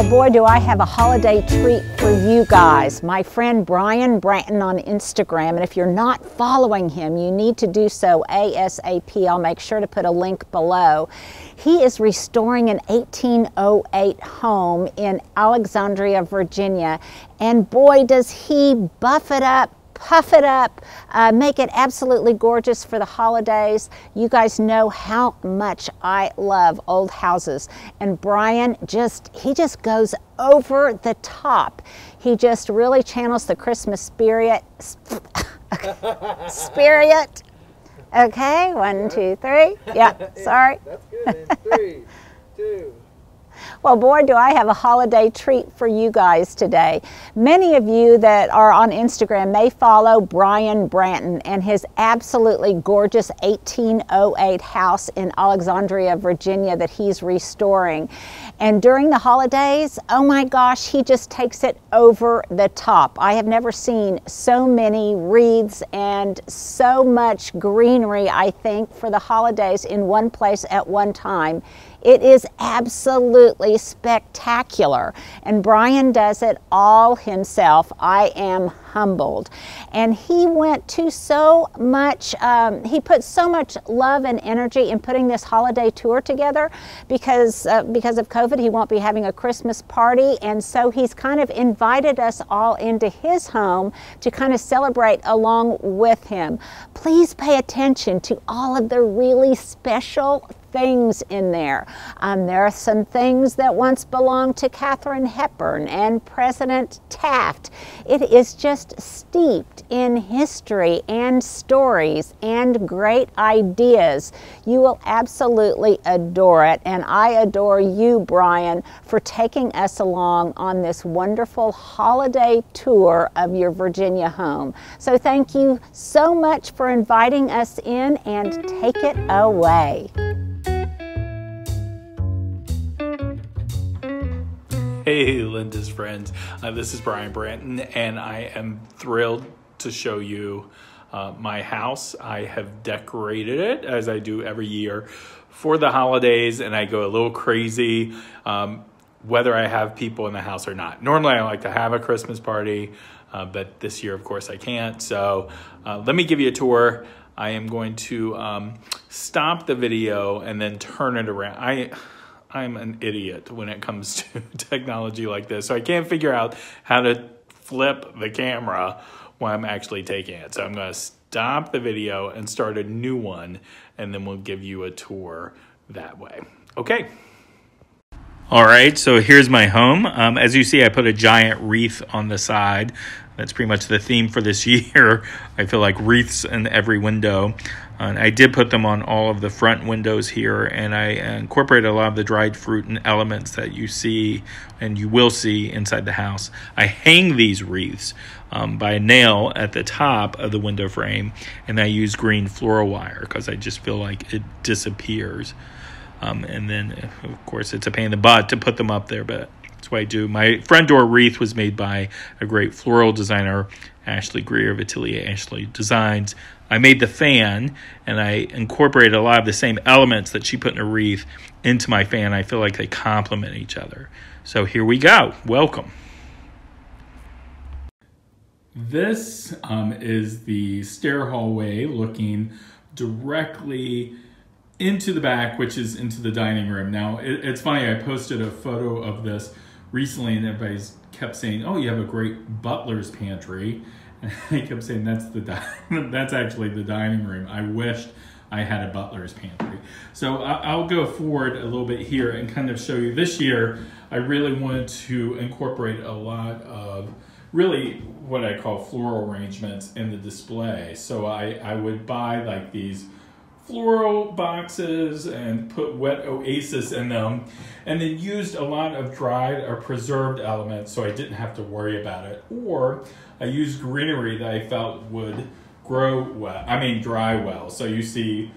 Well, boy, do I have a holiday treat for you guys. My friend Brian Branton on Instagram, and if you're not following him, you need to do so ASAP. I'll make sure to put a link below. He is restoring an 1808 home in Alexandria, Virginia, and boy, does he buff it up, puff it up, make it absolutely gorgeous for the holidays. You guys know how much I love old houses, and Brian he just goes over the top. He just really channels the Christmas spirit. Spirit. Okay, 1, 2, 3. Yeah, sorry. That's good. 3, 2. Well, boy, do I have a holiday treat for you guys today. Many of you that are on Instagram may follow Brian Branton and his absolutely gorgeous 1808 house in Alexandria, Virginia that he's restoring. And during the holidays, oh my gosh, he just takes it over the top. I have never seen so many wreaths and so much greenery, I think, for the holidays in one place at one time. It is absolutely spectacular, and Brian does it all himself. I am humbled. And he went to so much, he put so much love and energy in putting this holiday tour together because of COVID. He won't be having a Christmas party, and so he's kind of invited us all into his home to kind of celebrate along with him. Please pay attention to all of the really special things in there. There are some things that once belonged to Katherine Hepburn and President Taft. It is just steeped in history and stories and great ideas. You will absolutely adore it, and I adore you, Brian, for taking us along on this wonderful holiday tour of your Virginia home. So thank you so much for inviting us in, and take it away. Hey, Linda's friends. This is Brian Branton, and I am thrilled to show you my house. I have decorated it, as I do every year, for the holidays, and I go a little crazy whether I have people in the house or not. Normally, I like to have a Christmas party, but this year, of course, I can't. So let me give you a tour. I am going to stop the video and then turn it around. I'm an idiot when it comes to technology like this, so I can't figure out how to flip the camera while I'm actually taking it. So I'm going to stop the video and start a new one, and then we'll give you a tour that way. Okay. All right, so here's my home. As you see, I put a giant wreath on the side. That's pretty much the theme for this year. I feel like wreaths in every window. And I did put them on all of the front windows here, and I incorporated a lot of the dried fruit and elements that you see and you will see inside the house. I hang these wreaths by a nail at the top of the window frame, and I use green floral wire because I just feel like it disappears. And then, of course, it's a pain in the butt to put them up there, but that's what I do. My front door wreath was made by a great floral designer, Ashley Greer of Atelier Ashley Designs. I made the fan, and I incorporated a lot of the same elements that she put in a wreath into my fan. I feel like they complement each other. So here we go. Welcome. This is the stair hallway looking directly into the back, which is into the dining room. Now, it's funny, I posted a photo of this recently, and everybody kept saying, oh, you have a great butler's pantry. And I kept saying, that's actually the dining room. I wished I had a butler's pantry. So I'll go forward a little bit here and kind of show you. This year, I really wanted to incorporate a lot of really what I call floral arrangements in the display. So I would buy like these floral boxes and put wet oasis in them, and then used a lot of dried or preserved elements so I didn't have to worry about it. Or I used greenery that I felt would grow well, dry well. So you see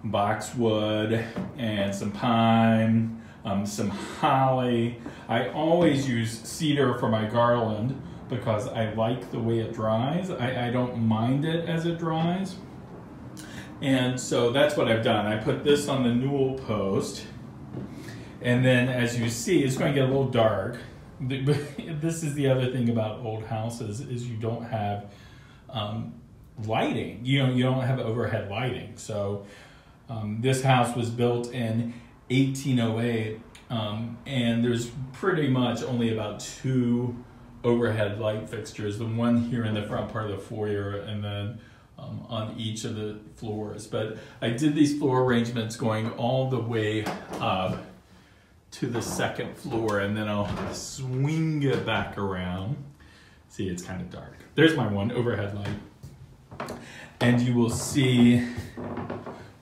boxwood and some pine, some holly. I always use cedar for my garland because I like the way it dries. I don't mind it as it dries. And so that's what I've done. I put this on the newel post, And then as you see, it's going to get a little dark. This is the other thing about old houses is you don't have lighting. You don't have overhead lighting. So this house was built in 1808, and there's pretty much only about 2 overhead light fixtures. The one here in the front part of the foyer, and then on each of the floors. But I did these floor arrangements going all the way up to the 2nd floor, and then I'll swing it back around. See, it's kind of dark. There's my one overhead light. And you will see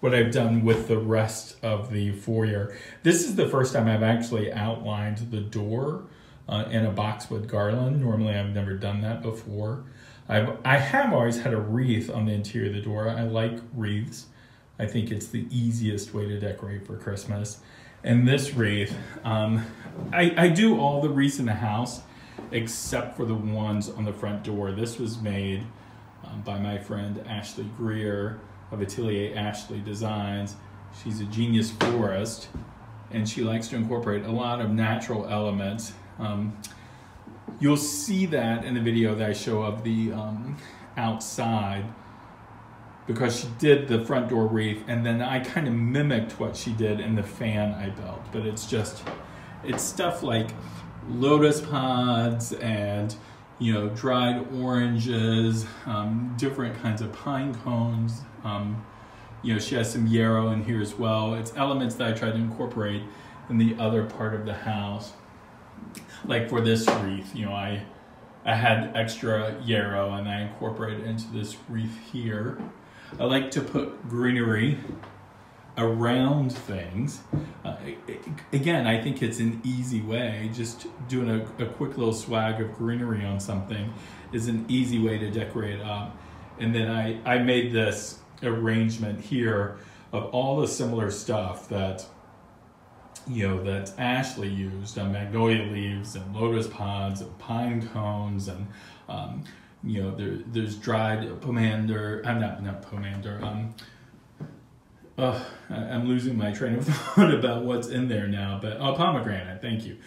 what I've done with the rest of the foyer. This is the first time I've actually outlined the door in a boxwood garland. Normally I've never done that before. I have always had a wreath on the interior of the door. I like wreaths. I think it's the easiest way to decorate for Christmas. And this wreath, I do all the wreaths in the house except for the ones on the front door. This was made by my friend Ashley Greer of Atelier Ashley Designs. She's a genius florist, and she likes to incorporate a lot of natural elements. You'll see that in the video that I show of the outside, because she did the front door wreath, and then I kind of mimicked what she did in the fan I built. But it's stuff like lotus pods and, you know, dried oranges, different kinds of pine cones. You know, she has some yarrow in here as well. It's elements that I tried to incorporate in the other part of the house. Like for this wreath, you know, I had extra yarrow and I incorporated it into this wreath here. I like to put greenery around things. Again, I think it's an easy way. Just doing a quick little swag of greenery on something is an easy way to decorate up. And then I made this arrangement here of all the similar stuff that, you know, that Ashley used, magnolia leaves and lotus pods and pine cones, and you know, there's dried pomander. Not pomander. I'm losing my train of thought about what's in there now. But pomegranate. Thank you.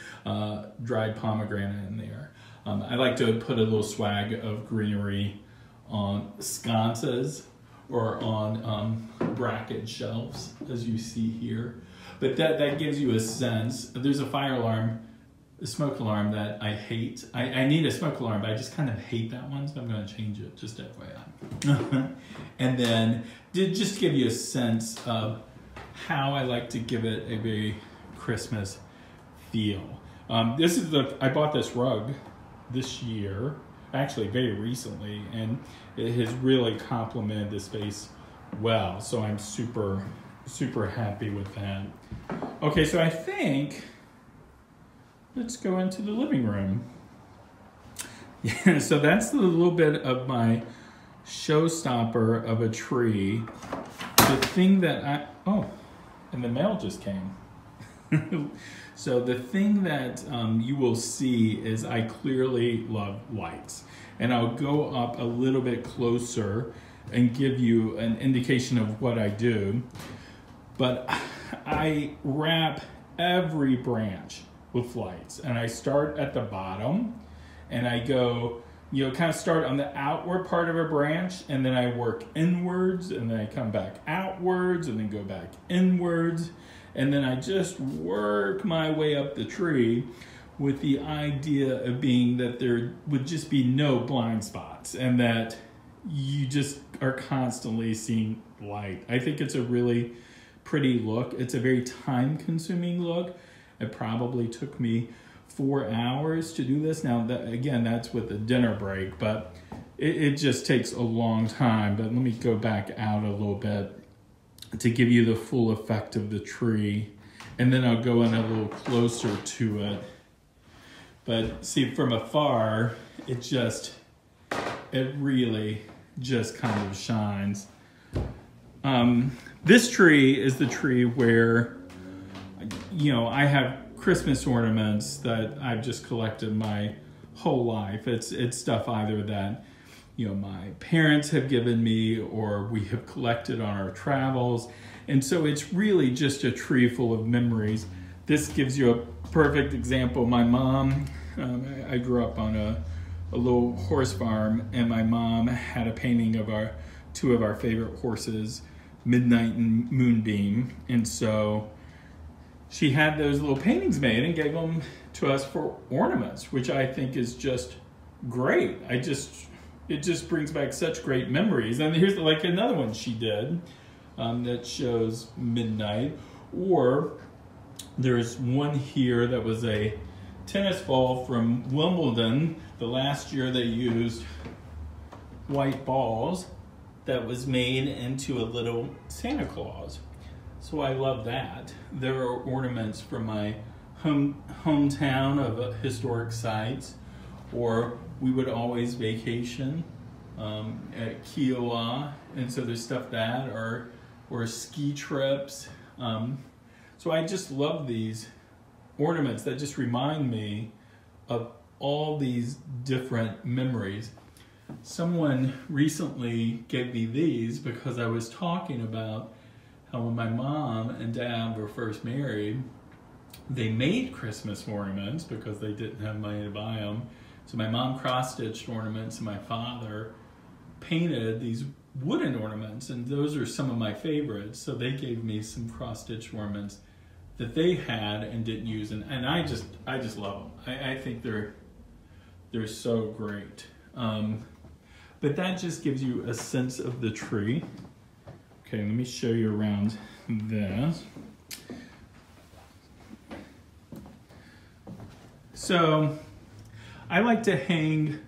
Dried pomegranate in there. I like to put a little swag of greenery on sconces or on Brockett shelves, as you see here. But that gives you a sense. There's a fire alarm, a smoke alarm that I hate. I need a smoke alarm, but I just kind of hate that one, so I'm going to change it, just FYI. And then just to give you a sense of how I like to give it a very Christmas feel. I bought this rug this year, actually very recently, and it has really complemented the space well. So I'm super happy with that. Okay, so I think let's go into the living room. Yeah, so that's a little bit of my showstopper of a tree. The thing that and the mail just came. So the thing that you will see is I clearly love lights. And I'll go up a little bit closer and give you an indication of what I do. But I wrap every branch with lights, and I start at the bottom, and I go, you know, kind of start on the outward part of a branch, and then I work inwards, and then I come back outwards, and then go back inwards, and then I just work my way up the tree with the idea of being that there would just be no blind spots, and that you just are constantly seeing light. I think it's a really pretty look. It's a very time-consuming look. It probably took me 4 hours to do this. Now, again, that's with a dinner break, but it just takes a long time. But let me go back out a little bit to give you the full effect of the tree, and then I'll go in a little closer to it. But see, from afar, it really just kind of shines. This tree is the tree where, you know, I have Christmas ornaments that I've just collected my whole life. It's stuff either that, you know, my parents have given me or we have collected on our travels. And so it's really just a tree full of memories this gives you a perfect example. My mom, I grew up on a little horse farm, and my mom had a painting of two of our favorite horses, Midnight and Moonbeam, and so she had those little paintings made and gave them to us for ornaments, which I think is just great. It just brings back such great memories. And here's like another one she did that shows Midnight. Or there's one here that was a tennis ball from Wimbledon. The last year they used white balls that was made into a little Santa Claus. So I love that. There are ornaments from my hometown of historic sites, or we would always vacation at Kiowa, and so there's stuff that, or ski trips. So I just love these ornaments that just remind me of all these different memories. Someone recently gave me these because I was talking about how when my mom and dad were first married, they made Christmas ornaments because they didn't have money to buy them. So my mom cross-stitched ornaments and my father painted these wooden ornaments, and those are some of my favorites. So they gave me some cross-stitch ornaments that they had and didn't use, and I just love them. I think they're so great. But that just gives you a sense of the tree. Okay, let me show you around this. So I like to hang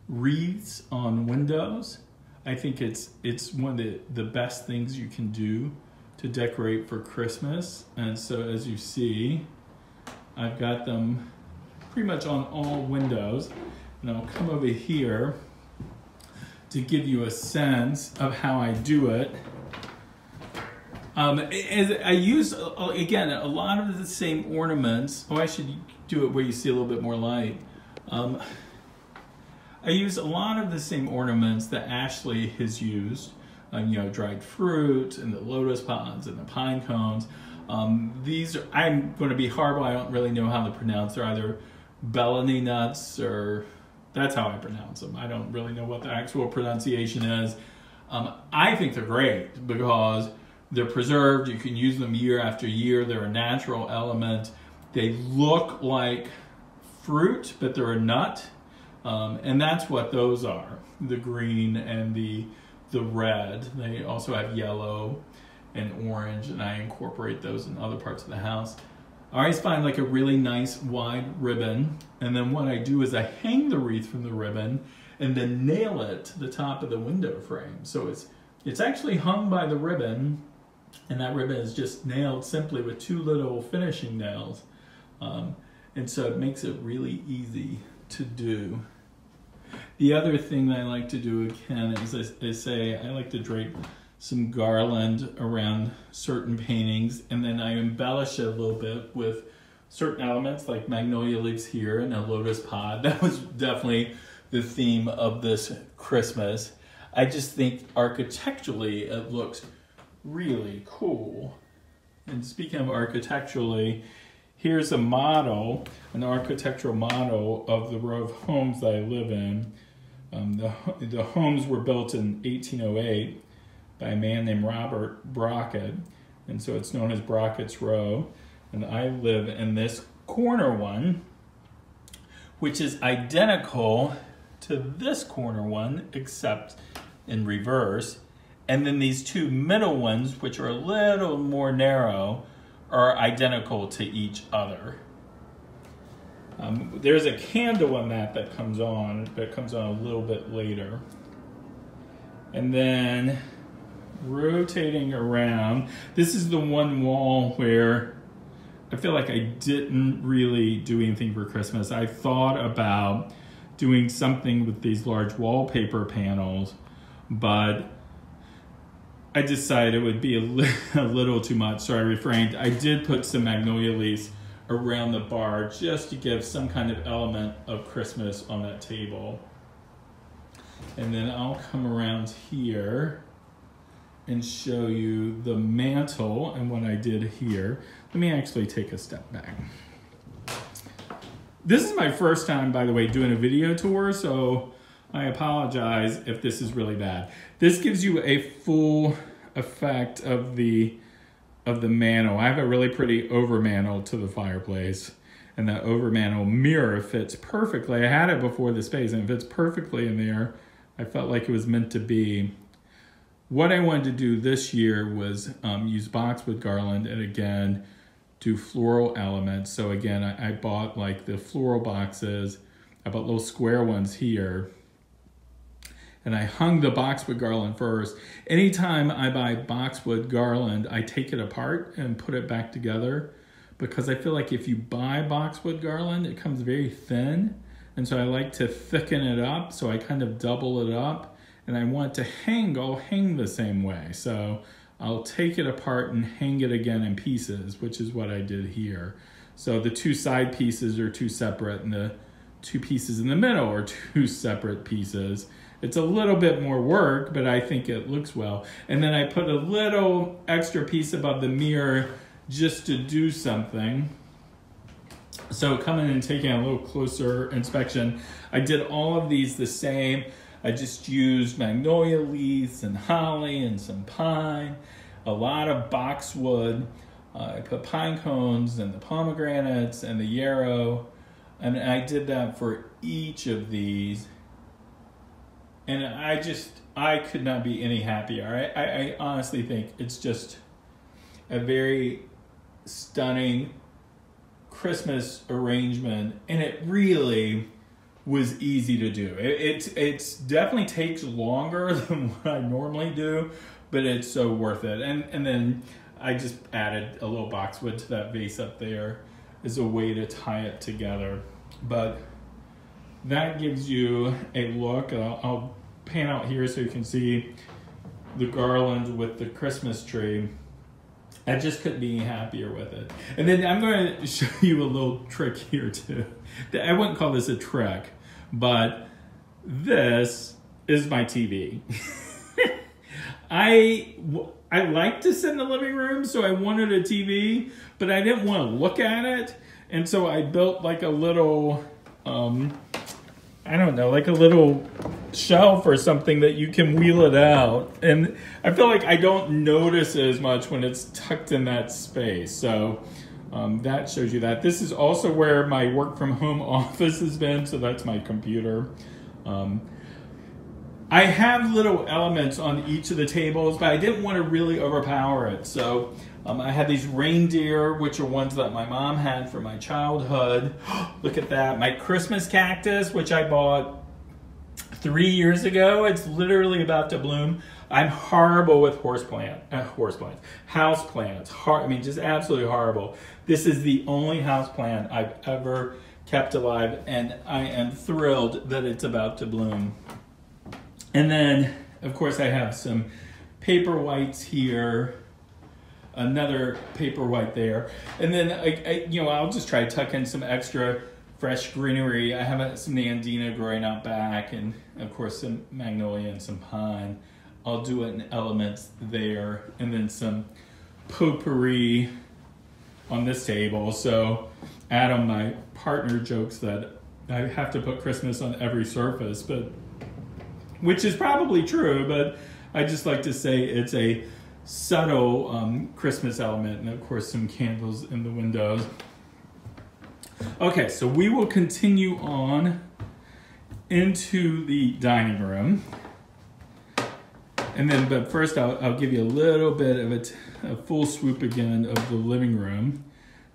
wreaths on windows. I think it's one of the best things you can do to decorate for Christmas. And so as you see, I've got them pretty much on all windows. And I'll come over here to give you a sense of how I do it. I use, again, a lot of the same ornaments. Oh, I should do it where you see a little bit more light. I use a lot of the same ornaments that Ashley has used. Dried fruit and the lotus pods and the pine cones. These are, I'm going to be horrible, I don't really know how to pronounce. They're either Bellany nuts, or that's how I pronounce them. I don't really know what the actual pronunciation is. I think they're great because they're preserved. You can use them year after year. They're a natural element. They look like fruit, but they're a nut. And that's what those are, the green and the red. They also have yellow and orange, and I incorporate those in other parts of the house. I always find like a really nice wide ribbon, and then what I do is I hang the wreath from the ribbon and then nail it to the top of the window frame. So it's actually hung by the ribbon, and that ribbon is just nailed simply with two little finishing nails. And so it makes it really easy to do. The other thing that I like to do, again, is I like to drape some garland around certain paintings, and then I embellish it a little bit with certain elements, like magnolia leaves here and a lotus pod. That was definitely the theme of this Christmas. I just think architecturally it looks really cool. And speaking of architecturally, here's a model, an architectural model of the row of homes that I live in. The homes were built in 1808 by a man named Robert Brockett, and so it's known as Brockett's Row. And I live in this corner one, which is identical to this corner one, except in reverse. And then these two middle ones, which are a little more narrow, are identical to each other. There's a candle on that comes on, but it comes on a little bit later. And then rotating around, this is the one wall where I feel like I didn't really do anything for Christmas. I thought about doing something with these large wallpaper panels, but I decided it would be a little too much, so I refrained. I did put some magnolia leaves around the bar just to give some kind of element of Christmas on that table. And then I'll come around here and show you the mantle and what I did here. Let me actually take a step back. This is my first time, by the way, doing a video tour, so I apologize if this is really bad. This gives you a full effect of the mantle. I have a really pretty over mantle to the fireplace, and that over mantle mirror fits perfectly. I had it before the space, and it fits perfectly in there. I felt like it was meant to be. What I wanted to do this year was use boxwood garland and again do floral elements. So again, I bought like the floral boxes. I bought little square ones here. And I hung the boxwood garland first. Anytime I buy boxwood garland, I take it apart and put it back together because I feel like if you buy boxwood garland, it comes very thin. And so I like to thicken it up. So I kind of double it up and I want to I'll hang the same way. So I'll take it apart and hang it again in pieces, which is what I did here. So the two side pieces are two separate and the two pieces in the middle are two separate pieces. It's a little bit more work, but I think it looks well. And then I put a little extra piece above the mirror just to do something. So coming and taking a little closer inspection, I did all of these the same. I just used magnolia leaves and holly and some pine, a lot of boxwood. I put pine cones and the pomegranates and the yarrow. And I did that for each of these. And I could not be any happier. I honestly think it's just a very stunning Christmas arrangement. And it really was easy to do. It's definitely takes longer than what I normally do, but it's so worth it. And then I just added a little boxwood to that vase up there as a way to tie it together. But that gives you a look. I'll pan out here so you can see the garland with the Christmas tree. I just couldn't be happier with it. And then I'm going to show you a little trick here too. I wouldn't call this a trick, but this is my TV. I like to sit in the living room, so I wanted a TV, but I didn't want to look at it. And so I built like a little, I don't know, like a little shelf or something that you can wheel it out. And I feel like I don't notice it as much when it's tucked in that space. So that shows you that. This is also where my work from home office has been. So that's my computer. I have little elements on each of the tables, but I didn't want to really overpower it. So I had these reindeer, which are ones that my mom had from my childhood. Look at that. My Christmas cactus, which I bought 3 years ago. It's literally about to bloom. I'm horrible with houseplants. I mean, just absolutely horrible. This is the only houseplant I've ever kept alive, and I am thrilled that it's about to bloom. And then, of course, I have some paper whites here, another paper white there, and then I'll just try to tuck in some extra fresh greenery. I have some Nandina growing out back, and of course some magnolia and some pine. I'll do it in elements there, and then some potpourri on this table. So Adam, my partner, jokes that I have to put Christmas on every surface, which is probably true, but I just like to say it's a subtle Christmas element, and of course some candles in the windows. Okay, so we will continue on into the dining room. And then, but first I'll give you a little bit of a full swoop again of the living room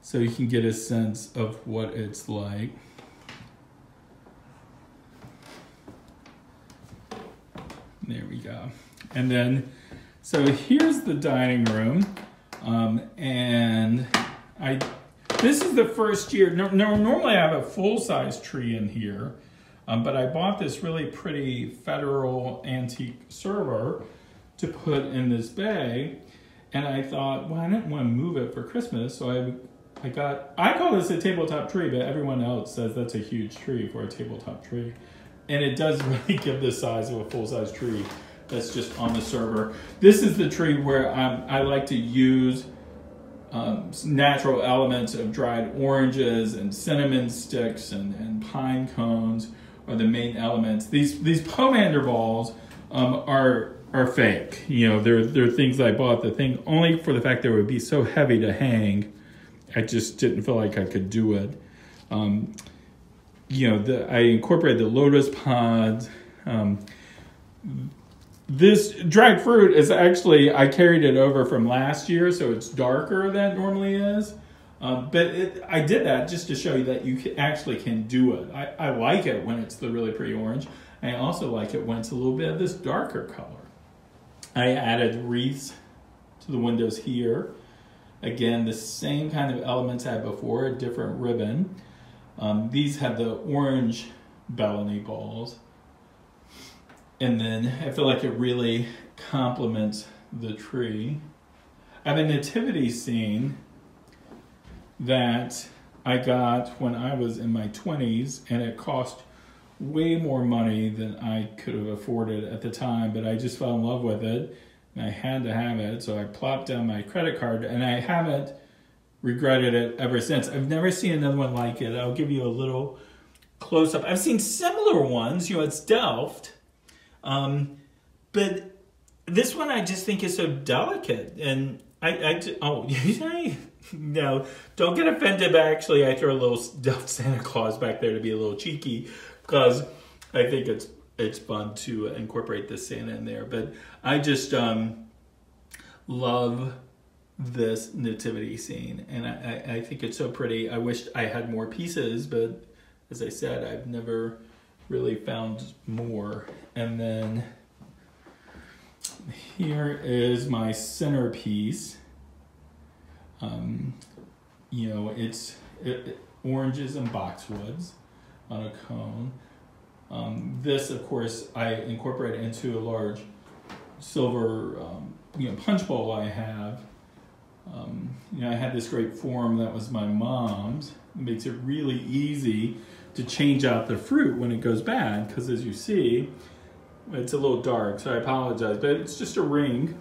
so you can get a sense of what it's like. There we go. And then, so here's the dining room. And this is the first year, normally I have a full-size tree in here, but I bought this really pretty federal antique server to put in this bay, and I thought, well, I didn't want to move it for Christmas, so I call this a tabletop tree, but everyone else says that's a huge tree for a tabletop tree. And it does really give the size of a full-size tree. that's just on the server. This is the tree where I like to use natural elements of dried oranges and cinnamon sticks and pine cones are the main elements. These pomander balls are fake. You know, they're things I bought the thing only for the fact that it would be so heavy to hang. I just didn't feel like I could do it. You know, I incorporated the lotus pods. This dried fruit is actually, I carried it over from last year, so it's darker than it normally is. But I did that just to show you that you actually can do it. I like it when it's the really pretty orange. I also like it when it's a little bit of this darker color. I added wreaths to the windows here. Again, the same kind of elements I had before, a different ribbon. These have the orange Bellany balls. And then I feel like it really complements the tree. I have a nativity scene that I got when I was in my 20s, and it cost way more money than I could have afforded at the time, but I just fell in love with it, and I had to have it, so I plopped down my credit card, and I haven't regretted it ever since. I've never seen another one like it. I'll give you a little close-up. I've seen similar ones, you know, it's Delft, but this one I just think is so delicate, and no, don't get offended, but actually I throw a little Delft Santa Claus back there to be a little cheeky, because I think it's fun to incorporate the Santa in there. But I just love this nativity scene, and I think it's so pretty. I wish I had more pieces, but as I said, I've never really found more. And then here is my centerpiece. You know, it's oranges and boxwoods on a cone. This, of course, I incorporate into a large silver, punch bowl I have. I had this great form that was my mom's. It makes it really easy to change out the fruit when it goes bad, because as you see, it's a little dark, so I apologize, but it's just a ring.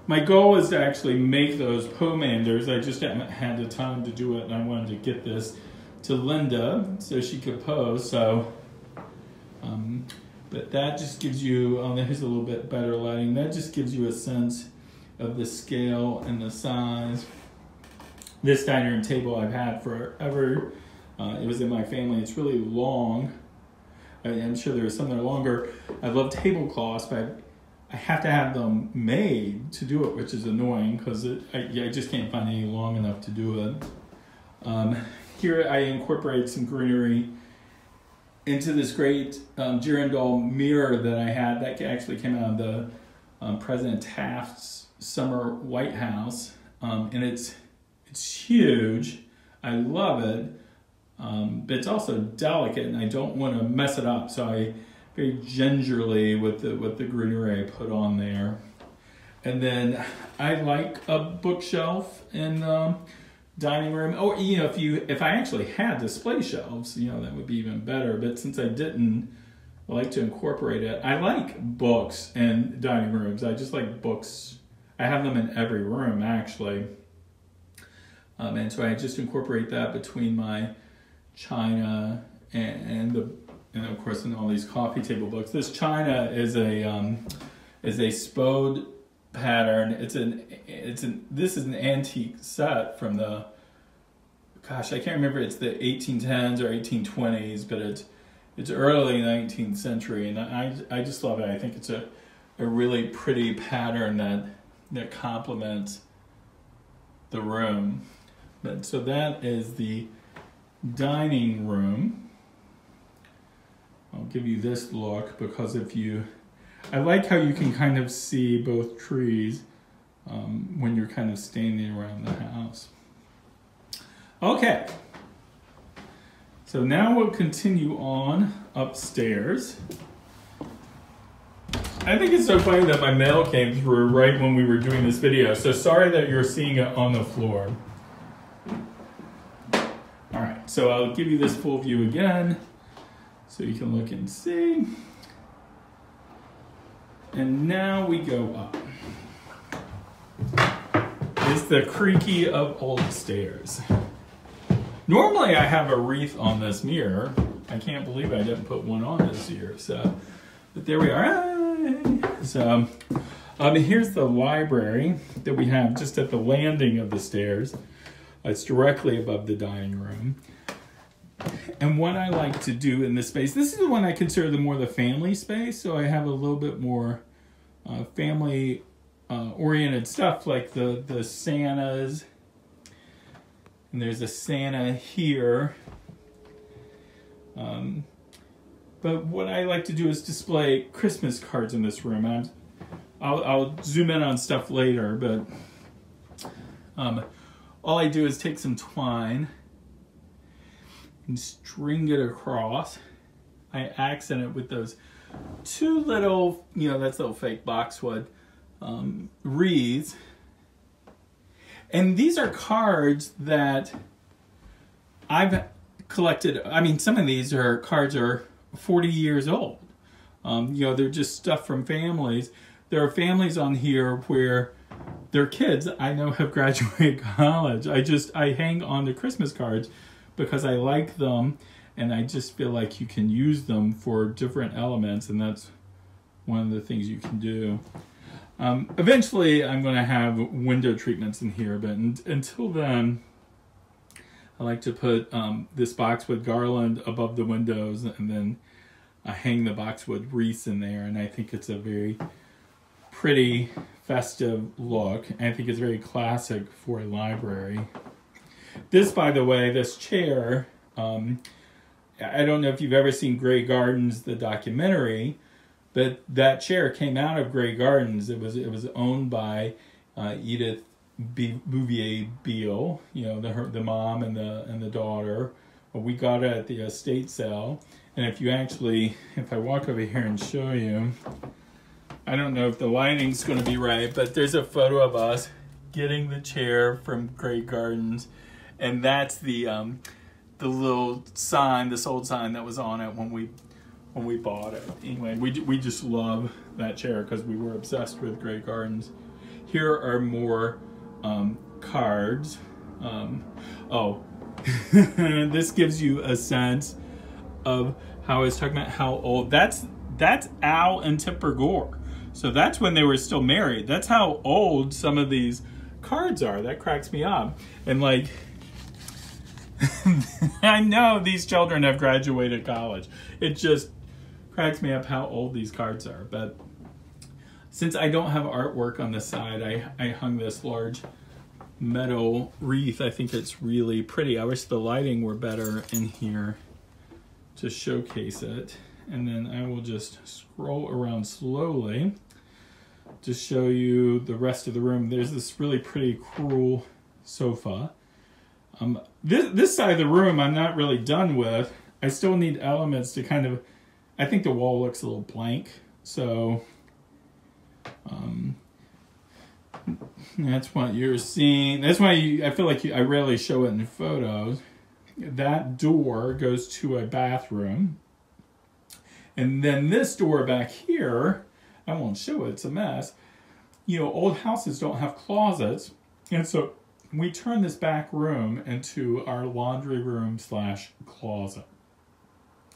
My goal is to actually make those pomanders. I just haven't had the time to do it, and I wanted to get this to Linda so she could pose. So, but that just gives you, here's a little bit better lighting. That just gives you a sense of the scale and the size. This dining room table I've had forever. It was in my family. It's really long. I'm sure there are some that are longer. I love tablecloths, but I have to have them made to do it, which is annoying because I just can't find any long enough to do it. Here I incorporate some greenery into this great girandol mirror that I had. That actually came out of the President Taft's summer White House, and it's huge. I love it, but it's also delicate, and I don't want to mess it up, so I very gingerly with the greenery I put on there. And then I like a bookshelf in the dining room. Or if I actually had display shelves, that would be even better. But since I didn't, I like to incorporate it. I like books in dining rooms. I just like books. I have them in every room actually. And so I just incorporate that between my china and of course in all these coffee table books. This china is a spode pattern. This is an antique set from the, gosh, I can't remember. It's the 1810s or 1820s, but it's early 19th century, and I just love it. I think it's a really pretty pattern that complements the room. But so that is the dining room. I'll give you this look because I like how you can kind of see both trees when you're kind of standing around the house. Okay, so now we'll continue on upstairs. I think it's so funny that my mail came through right when we were doing this video, so sorry that you're seeing it on the floor. All right, so I'll give you this full view again so you can look and see. And now we go up. It's the creaky of old stairs. Normally I have a wreath on this mirror. I can't believe I didn't put one on this year. So, but there we are. So, here's the library that we have just at the landing of the stairs. It's directly above the dining room. And what I like to do in this space, this is the one I consider the family space. So I have a little bit more family oriented stuff, like the Santas. And there's a Santa here. But what I like to do is display Christmas cards in this room. And I'll zoom in on stuff later, but all I do is take some twine and string it across. I accent it with those two little, that's little fake boxwood wreaths. And these are cards that I've collected. I mean, some of these cards are 40 years old. They're just stuff from families. There are families on here where their kids, I know, have graduated college. I hang on to Christmas cards because I like them, and I just feel like you can use them for different elements, and that's one of the things you can do. Eventually, I'm going to have window treatments in here, but until then, I like to put this boxwood garland above the windows, and then I hang the boxwood wreaths in there, and I think it's a very pretty, festive look. I think it's very classic for a library. This, by the way, this chair, I don't know if you've ever seen Grey Gardens, the documentary, but that chair came out of Grey Gardens. It was owned by Edith Bouvier Beale, the mom and the daughter. We got it at the estate sale, and if I walk over here and show you, I don't know if the lighting's going to be right, but there's a photo of us getting the chair from Grey Gardens, and that's the little sign, this old sign that was on it when we bought it. Anyway, we just love that chair because we were obsessed with Grey Gardens. Here are more cards. This gives you a sense of how I was talking about how old. That's Al and Tipper Gore. So that's when they were still married. That's how old some of these cards are. That cracks me up. And I know these children have graduated college. It just cracks me up how old these cards are. But since I don't have artwork on the side, I hung this large metal wreath. I think it's really pretty. I wish the lighting were better in here to showcase it. And then I will just scroll around slowly to show you the rest of the room. There's this really pretty cool sofa. This side of the room I'm not really done with. I still need elements to I think the wall looks a little blank. So that's what you're seeing. That's why I feel like I rarely show it in photos. That door goes to a bathroom. And then this door back here, I won't show it, it's a mess. Old houses don't have closets. And so we turn this back room into our laundry room / closet.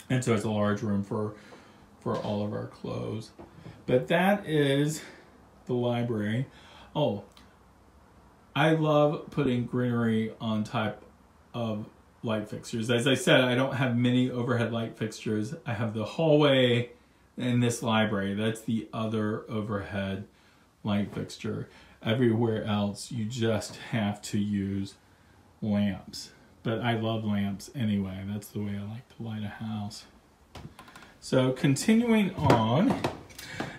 And so it's a large room for all of our clothes. But that is the library. Oh, I love putting greenery on top of light fixtures. As I said, I don't have many overhead light fixtures. I have the hallway in this library. That's the other overhead light fixture. Everywhere else, you just have to use lamps. But I love lamps anyway. That's the way I like to light a house. So continuing on.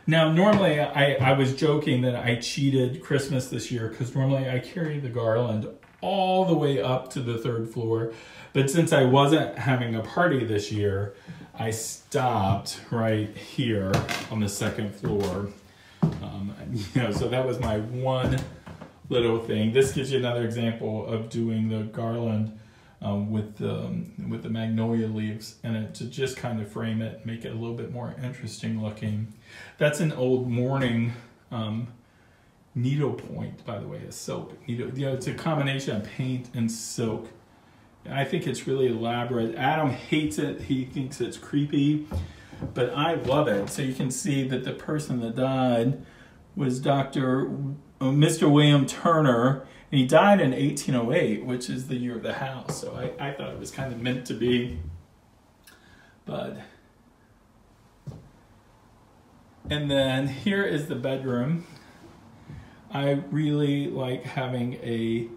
Now, normally I was joking that I cheated Christmas this year because normally I carry the garland all the way up to the 3rd floor. But since I wasn't having a party this year, I stopped right here on the 2nd floor. So that was my one little thing. This gives you another example of doing the garland with the magnolia leaves in it to just kind of frame it, make it a little bit more interesting looking. That's an old mourning needlepoint, by the way, a silk needle. It's a combination of paint and silk. I think it's really elaborate. Adam hates it. He thinks it's creepy, but I love it. So you can see that the person that died was Mr. William Turner, and he died in 1808, which is the year of the house. So I thought it was kind of meant to be. And then here is the bedroom. I really like having a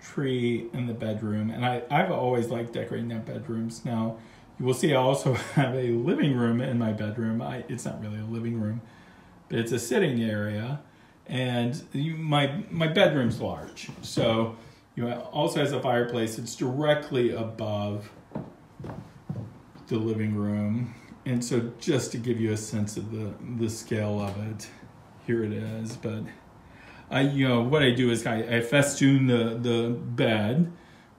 tree in the bedroom, and I've always liked decorating up bedrooms. Now, you will see I also have a living room in my bedroom. It's not really a living room, but it's a sitting area, and my bedroom's large. So it also has a fireplace. It's directly above the living room, and so just to give you a sense of the scale of it, here it is. But what I do is I festoon the bed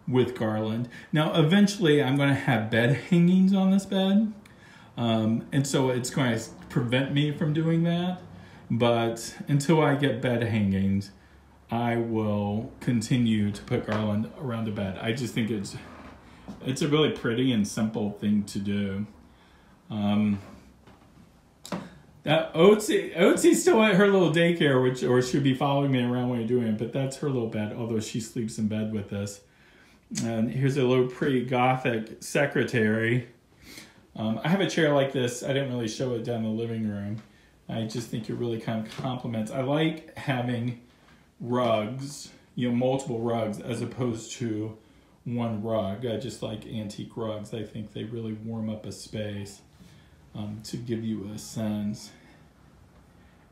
with garland. Now, eventually, I'm going to have bed hangings on this bed, and so it's going to prevent me from doing that. But until I get bed hangings, I will continue to put garland around the bed. I just think it's a really pretty and simple thing to do. Oatsy's still at her little daycare, or she'll be following me around when I'm doing it, but that's her little bed, although she sleeps in bed with us. And here's a little pretty gothic secretary. I have a chair like this. I didn't really show it down in the living room. I just think it really kind of complements. I like having rugs, multiple rugs, as opposed to one rug. I just like antique rugs. I think they really warm up a space. To give you a sense.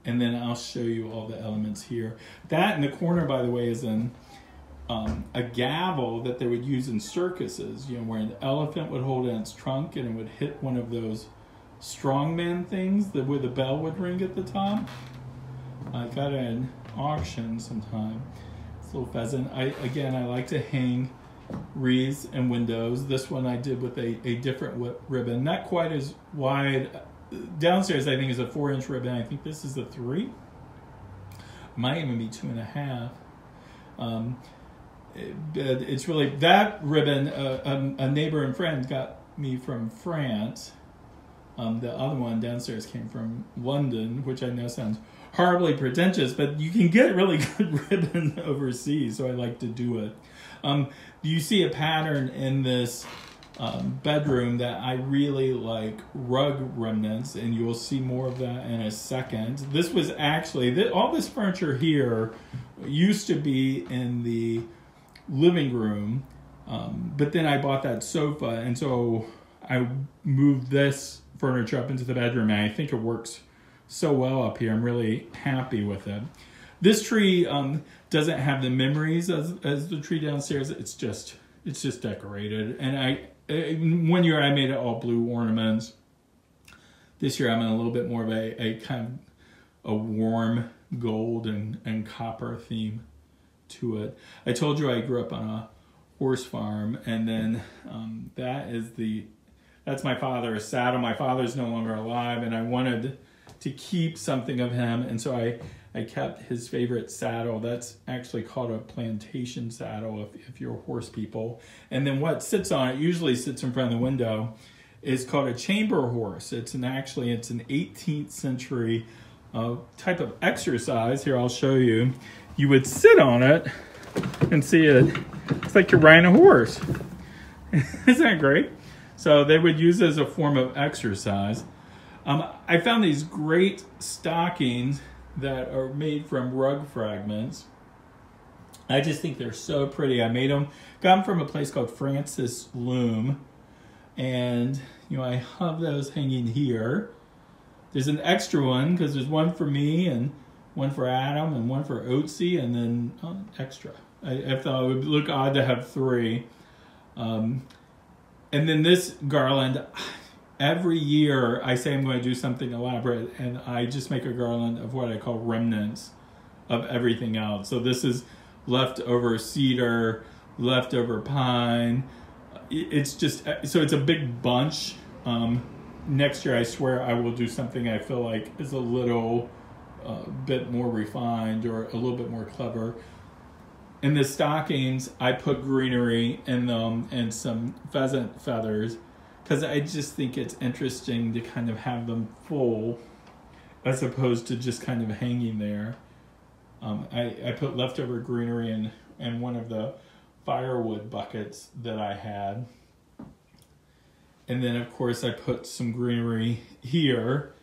And then I'll show you all the elements here. That in the corner, by the way, is a gavel that they would use in circuses, where an elephant would hold in its trunk and it would hit one of those strongman things where the bell would ring at the top. I got it at an auction sometime. It's a little pheasant. I like to hang wreaths and windows. This one I did with a different ribbon, not quite as wide. Downstairs I think is a 4-inch ribbon. I think this is a 3. Might even be 2.5. It's really that ribbon. A neighbor and friend got me from France. The other one downstairs came from London, which I know sounds horribly pretentious, but you can get really good ribbon overseas, so I like to do it. You see a pattern in this bedroom that I really like, rug remnants, and you'll see more of that in a second. This was actually, all this furniture here used to be in the living room, but then I bought that sofa, and so I moved this furniture up into the bedroom, and I think it works so well up here. I'm really happy with it. This tree doesn't have the memories as the tree downstairs. It's just decorated. And one year I made it all blue ornaments. This year I'm in a little bit more of a kind of a warm gold and copper theme to it. I told you I grew up on a horse farm, and then that's my father's saddle. My father's no longer alive, and I wanted to keep something of him, and so I kept his favorite saddle. That's actually called a plantation saddle if you're horse people. And then what sits on it, usually sits in front of the window, is called a chamber horse. It's an 18th century type of exercise. Here, I'll show you. You would sit on it and see it. It's like you're riding a horse. Isn't that great? So they would use it as a form of exercise. I found these great stockings that are made from rug fragments. I just think they're so pretty. I got them from a place called Francis Loom, and I have those hanging here. There's an extra one because there's one for me and one for Adam and one for Oatsy, and then extra. I thought it would look odd to have 3. And then this garland, every year I say I'm going to do something elaborate, and I just make a garland of what I call remnants of everything else. So this is leftover cedar, leftover pine, it's just, so it's a big bunch. Next year, I swear I will do something I feel like is a little bit more refined or a little bit more clever. In the stockings, I put greenery in them and some pheasant feathers because I just think it's interesting to kind of have them full as opposed to just kind of hanging there. I put leftover greenery in one of the firewood buckets that I had. And then, of course, I put some greenery here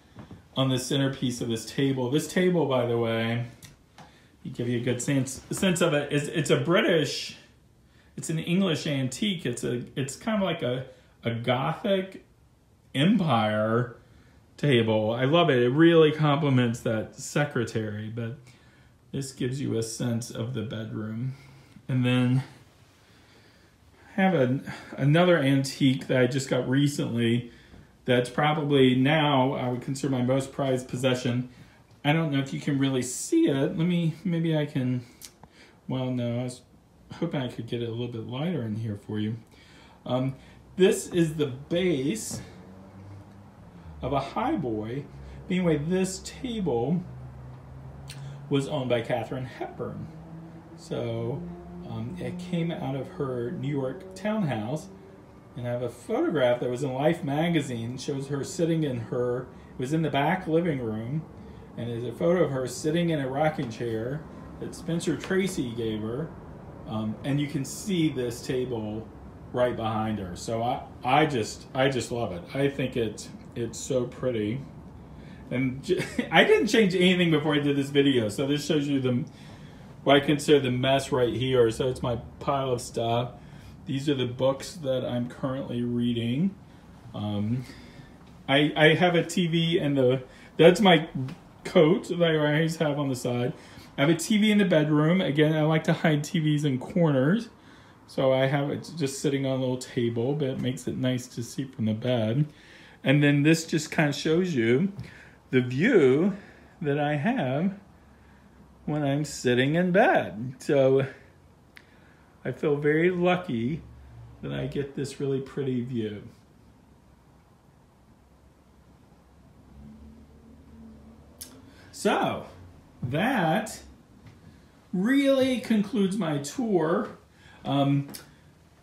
on the centerpiece of this table. This table, by the way, to give you a good sense of it, it's a British, it's an English antique. It's kind of like a Gothic Empire table. I love it. It really complements that secretary, but this gives you a sense of the bedroom. And then I have another antique that I just got recently that's probably now I would consider my most prized possession. I don't know if you can really see it. Maybe I can, well, no, I was hoping I could get it a little bit lighter in here for you. This is the base of a highboy. Anyway, this table was owned by Katherine Hepburn. So it came out of her New York townhouse. And I have a photograph that was in Life magazine. It shows her sitting in her, it was in the back living room. And there's a photo of her sitting in a rocking chair that Spencer Tracy gave her. And you can see this table right behind her. So I just love it. I think it's so pretty. And I didn't change anything before I did this video. So this shows you what I consider the mess right here. So it's my pile of stuff. These are the books that I'm currently reading. I have a TV and that's my coat that I always have on the side. I have a TV in the bedroom. Again, I like to hide TVs in corners. So I have it just sitting on a little table, but it makes it nice to see from the bed. And then this just kind of shows you the view that I have when I'm sitting in bed. So I feel very lucky that I get this really pretty view. So that really concludes my tour.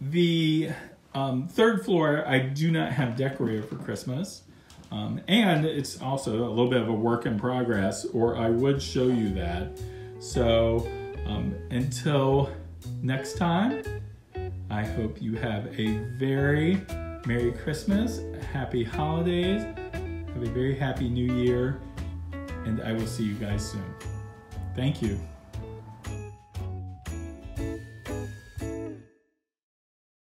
The third floor, I do not have decorated for Christmas. And it's also a little bit of a work in progress, or I would show you that. So until next time, I hope you have a very Merry Christmas, Happy Holidays, have a very Happy New Year, and I will see you guys soon. Thank you.